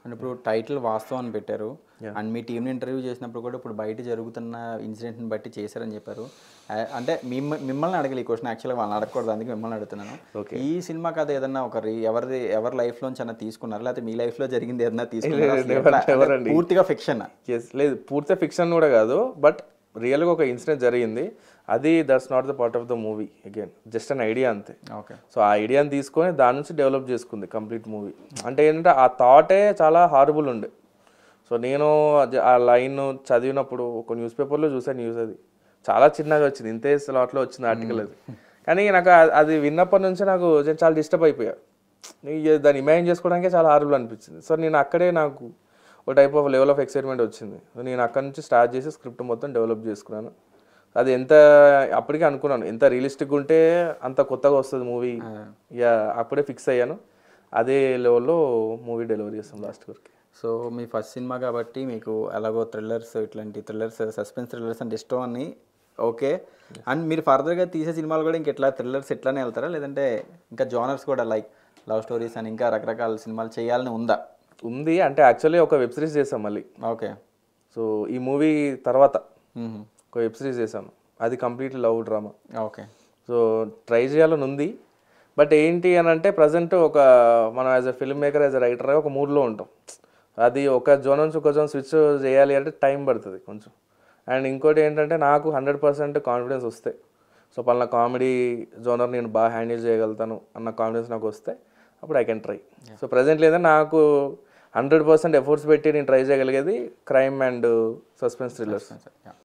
And ఇప్పుడు title వాస్తవం అని పెట్టారు అండ్ మీ టీంని ఇంటర్వ్యూ చేసినప్పుడు కూడా ఇప్పుడు బయట జరుగుతున్న ఇన్సిడెంట్ని బట్టి చేశారని చెప్పారు. అంటే మిమ్మల్ని అడగలి ఈ క్వశ్చన్, యాక్చువల్గా వాళ్ళని అడగకూడదు, అందుకే మిమ్మల్ని అడుగుతున్నాను. ఈ సినిమా కథ ఏదన్నా ఎవరి లైఫ్లోంచి అన్న తీసుకున్నారు, లేకపోతే మీ లైఫ్లో జరిగింది ఏదన్నా తీసుకున్నారు? పూర్తిగా ఫిక్షన్? లేదు, పూర్తిగా ఫిక్షన్ కూడా కాదు, బట్ రియల్గా ఒక ఇన్సిడెంట్ జరిగింది. అది that's not the part of the movie, again just an idea అంతే. ఓకే. సో ఆ ఐడియాని తీసుకొని దాని నుంచి డెవలప్ చేసుకుంది కంప్లీట్ మూవీ. అంటే ఏంటంటే ఆ థాటే చాలా హారబుల్ ఉండే. సో నేను ఆ లైన్ చదివినప్పుడు ఒక న్యూస్ పేపర్లో చూసాను న్యూస్, అది చాలా చిన్నగా వచ్చింది, ఇంతే స్లాట్లో వచ్చింది ఆర్టికల్ అది. కానీ నాకు అది విన్నప్పటి నుంచి నాకు చాలా డిస్టర్బ్ అయిపోయా, దాన్ని ఇమాజిన్ చేసుకోవడానికే చాలా హారబుల్ అనిపించింది. సో నేను అక్కడే నాకు ఒక type of level of excitement వచ్చింది. నేను అక్కడ నుంచి స్టార్ట్ చేసి స్క్రిప్ట్ మొత్తం డెవలప్ చేసుకున్నాను. అది ఎంత అప్పటికే అనుకున్నాను, ఎంత రియలిస్టిక్గా ఉంటే అంత కొత్తగా వస్తుంది మూవీ. యా, అప్పుడే ఫిక్స్ అయ్యాను. అదే లెవెల్లో మూవీ డెలివరీ చేస్తాం లాస్ట్ వరకు. సో మీ ఫస్ట్ సినిమా కాబట్టి మీకు ఎలాగో థ్రిల్లర్స్, ఇట్లాంటి థ్రిల్లర్స్, సస్పెన్స్ థ్రిల్లర్స్ అంటే ఇష్టం అని ఓకే. అండ్ మీరు ఫర్దర్గా తీసే సినిమాలు కూడా ఇంకెట్లా థ్రిల్లర్స్ ఇట్లానే వెళ్తారా, లేదంటే ఇంకా జోనర్స్ కూడా లైక్ లవ్ స్టోరీస్ అని ఇంకా రకరకాల సినిమాలు చేయాలని ఉందా? ఉంది, అంటే యాక్చువల్లీ ఒక వెబ్ సిరీస్ చేసాం మళ్ళీ. ఓకే. సో ఈ మూవీ తర్వాత ఒక వెబ్ సిరీస్ చేశాను, అది complete love drama. Okay. So try చేయాలని ఉంది, బట్ ఏంటి అని అంటే ప్రజెంట్ మనం as a film maker, as a writer ఒక మూడ్లో ఉంటాం. అది ఒక జోన్ నుంచి ఒక జోన్ స్విచ్ చేయాలి అంటే టైం పడుతుంది కొంచెం. అండ్ ఇంకోటి ఏంటంటే నాకు 100% కాన్ఫిడెన్స్ వస్తాయి. సో పలానా కామెడీ జోనర్ నేను బాగా హ్యాండిల్ చేయగలుగుతాను అన్న కాన్ఫిడెన్స్ నాకు వస్తే అప్పుడు I can try. So present లేదా నాకు 100% ఎఫర్ట్స్ పెట్టి నేను ట్రై చేయగలిగేది క్రైమ్ అండ్ సస్పెన్స్ థ్రిల్లర్స్.